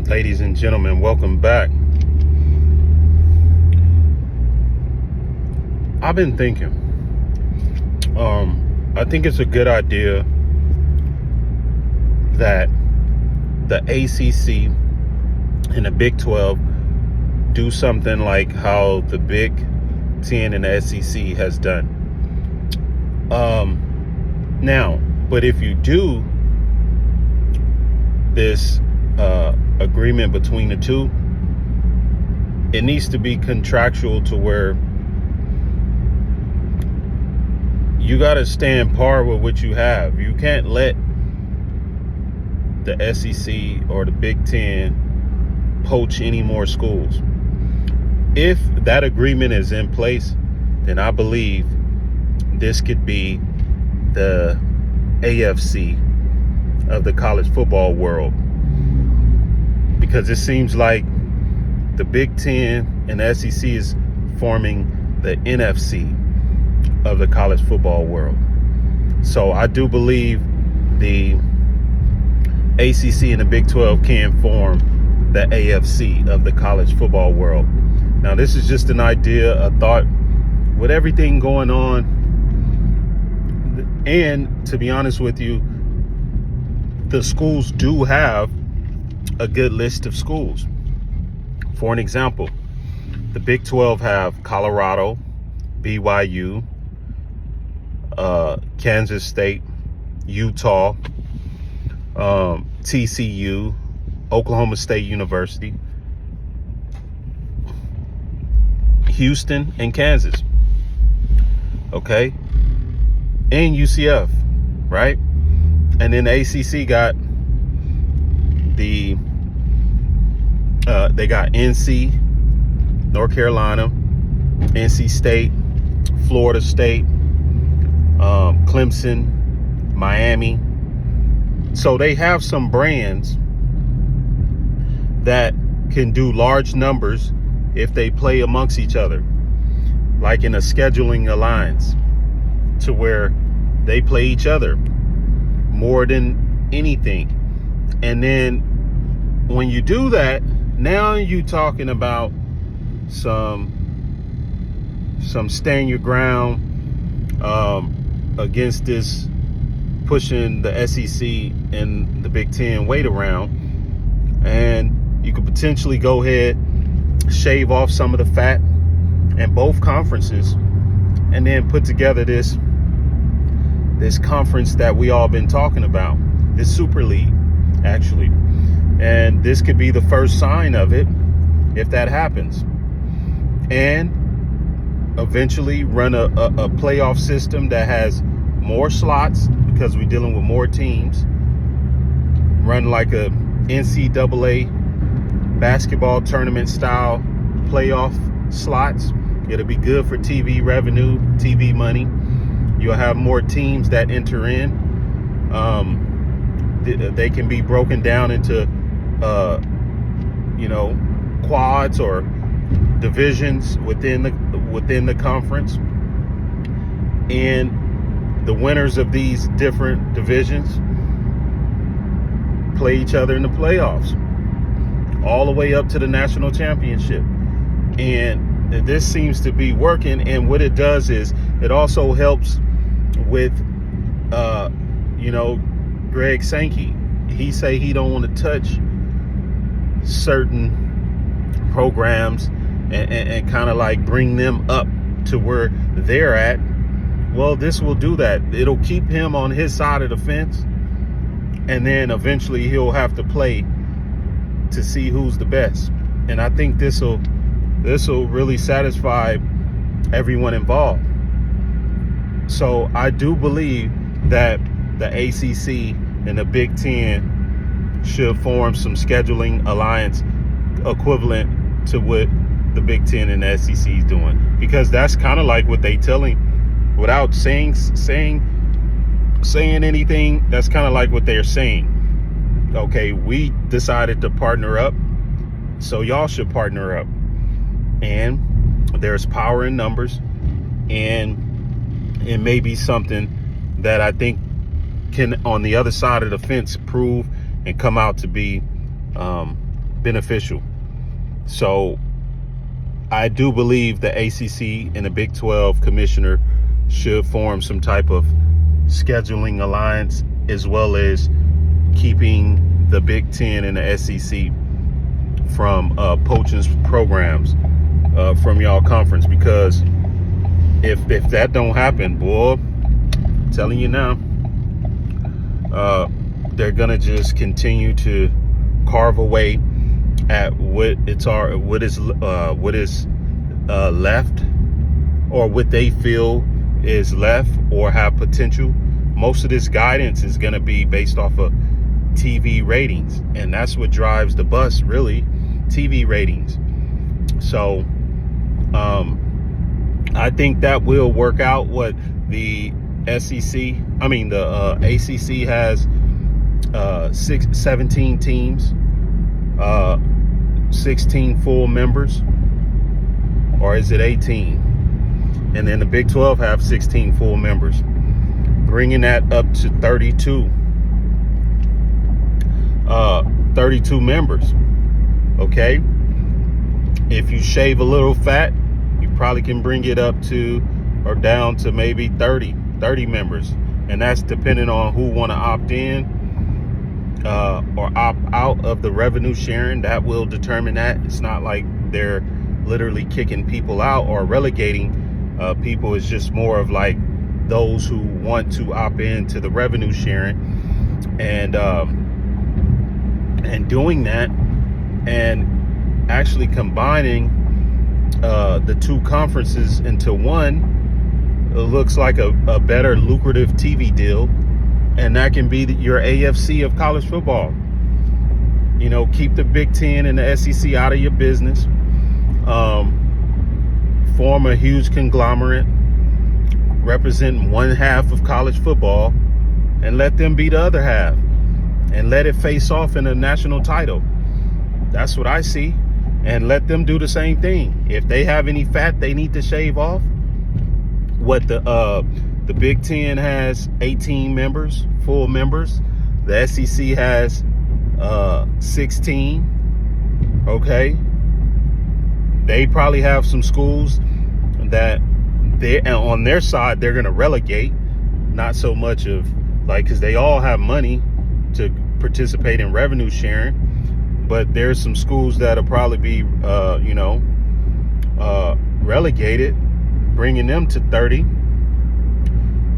Ladies and gentlemen, welcome back. I've been thinking, I think it's a good idea that the ACC and the Big 12 do something like how the Big 10 and the SEC has done. But if you do this agreement between the two, it needs to be contractual to where you got to stand par with what you have. You can't let the SEC or the Big 10 poach any more schools. If that agreement is in place, then I believe this could be the AFC of the college football world, because it seems like the Big 10 and the SEC is forming the NFC of the college football world. So I do believe the ACC and the Big 12 can form the AFC of the college football world. Now, this is just an idea, a thought, with everything going on. And to be honest with you, the schools do have a good list of schools. For an example, the Big 12 have Colorado, BYU, Kansas State, Utah, TCU, Oklahoma State University, Houston, and Kansas. Okay? And UCF, right? And then the ACC got they got NC, North Carolina, NC State, Florida State, Clemson, Miami. So they have some brands that can do large numbers if they play amongst each other, like in a scheduling alliance, to where they play each other more than anything. And then when you do that, now you're talking about some stand your ground against this, pushing the SEC and the Big 10 weight around. And you could potentially go ahead, shave off some of the fat in both conferences, and then put together this conference that we all been talking about, this Super League, actually. And this could be the first sign of it if that happens. And eventually run a playoff system that has more slots, because we're dealing with more teams. Run like a NCAA basketball tournament style playoff slots. It'll be good for TV revenue, TV money. You'll have more teams that enter in. They can be broken down into quads or divisions within the conference, and the winners of these different divisions play each other in the playoffs, all the way up to the national championship. And this seems to be working. And what it does is it also helps with Greg Sankey. He say he don't want to touch certain programs and kind of like bring them up to where they're at. Well, this will do that. It'll keep him on his side of the fence, and then eventually he'll have to play to see who's the best. And I think this will really satisfy everyone involved. So I do believe that the ACC and the Big 10 should form some scheduling alliance equivalent to what the Big 10 and the SEC is doing, because that's kind of like what they telling, without saying anything. That's kind of like what they're saying. Okay, we decided to partner up, so y'all should partner up. And there's power in numbers, and it may be something that I think can, on the other side of the fence, prove and come out to be beneficial. So I do believe the ACC and the Big 12 commissioner should form some type of scheduling alliance, as well as keeping the Big 10 and the SEC from poaching programs from y'all conference. Because if that don't happen, boy, I'm telling you now, they're gonna just continue to carve away at what is left, or what they feel is left or have potential. Most of this guidance is going to be based off of TV ratings, and that's what drives the bus, really, TV ratings. So I think that will work out. What the ACC has 17 teams, 16 full members, or is it 18? And then the Big 12 have 16 full members, bringing that up to 32 members. Okay, if you shave a little fat, you probably can bring it up to, or down to, maybe 30 members, and that's depending on who want to opt in or opt out of the revenue sharing. That will determine that. It's not like they're literally kicking people out or relegating people. It's just more of like those who want to opt into the revenue sharing, and doing that, and actually combining the two conferences into one. It looks like a better lucrative TV deal, and that can be your AFC of college football. You know, keep the Big 10 and the SEC out of your business. Form a huge conglomerate representing one half of college football, and let them be the other half, and let it face off in a national title. That's what I see. And let them do the same thing. If they have any fat they need to shave off, what the Big 10 has 18 members, full members. The SEC has 16. Okay, they probably have some schools that they, on their side, they're going to relegate. Not so much of like, because they all have money to participate in revenue sharing, but there's some schools that'll probably be relegated, bringing them to 30.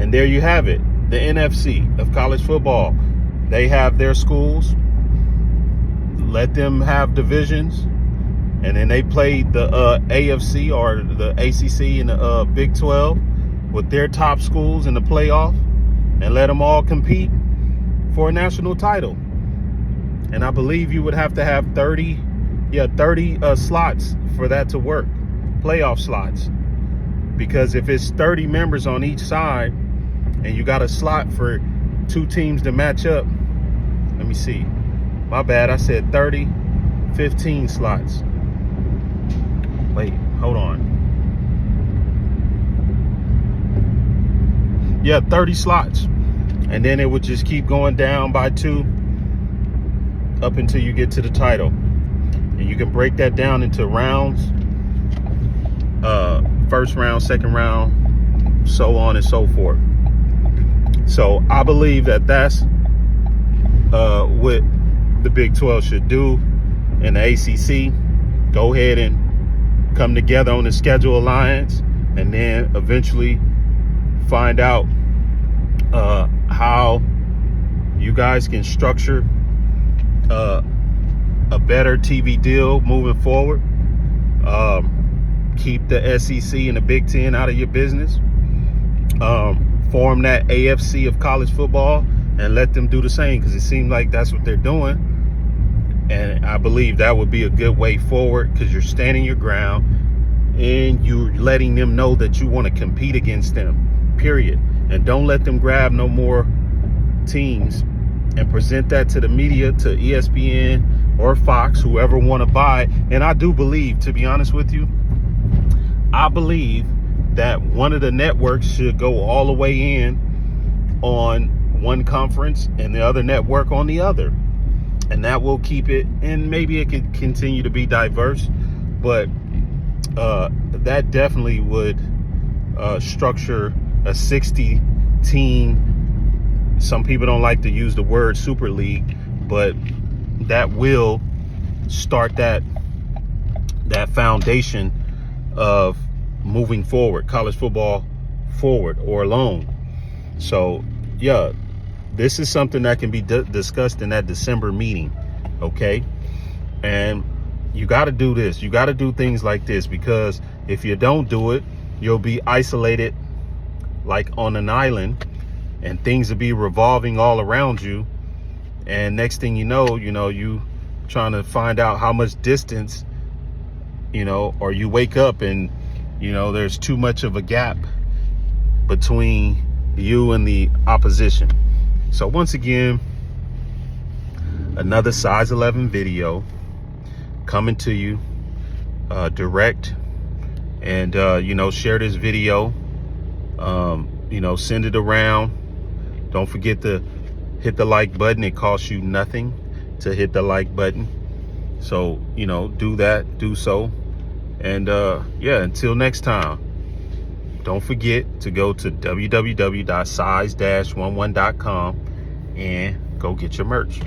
And there you have it. The NFC of college football, they have their schools. Let them have divisions, and then they played the AFC or the ACC and the Big 12 with their top schools in the playoff, and let them all compete for a national title. And I believe you would have to have 30 slots for that to work, playoff slots. Because if it's 30 members on each side, and you got a slot for two teams to match up, let me see. My bad, I said 30, 15 slots. Wait, hold on. Yeah, 30 slots. And then it would just keep going down by 2 up until you get to the title. And you can break that down into rounds. First round, second round, so on and so forth. So I believe that that's what the Big 12 should do, and the ACC. Go ahead and come together on the schedule alliance, and then eventually find out how you guys can structure a better TV deal moving forward. Keep the SEC and the Big 10 out of your business. Form that AFC of college football, and let them do the same, because it seems like that's what they're doing. And I believe that would be a good way forward, because you're standing your ground and you're letting them know that you want to compete against them, period. And don't let them grab no more teams and present that to the media, to ESPN or Fox, whoever want to buy. And I do believe, to be honest with you, I believe that one of the networks should go all the way in on one conference and the other network on the other. and that will keep it, and maybe it can continue to be diverse, but that definitely would structure a 60 team. Some people don't like to use the word super league, but that will start that foundation of moving forward, college football forward or alone. So yeah, this is something that can be discussed in that December meeting. Okay. And you got to do this. You got to do things like this, because if you don't do it, you'll be isolated like on an island, and things will be revolving all around you. And next thing you know, you trying to find out how much distance, or you wake up and, there's too much of a gap between you and the opposition. So once again, another size 11 video coming to you direct. And share this video, send it around. Don't forget to hit the like button. It costs you nothing to hit the like button. So do that, do so. And yeah, until next time, don't forget to go to www.size-11.com and go get your merch.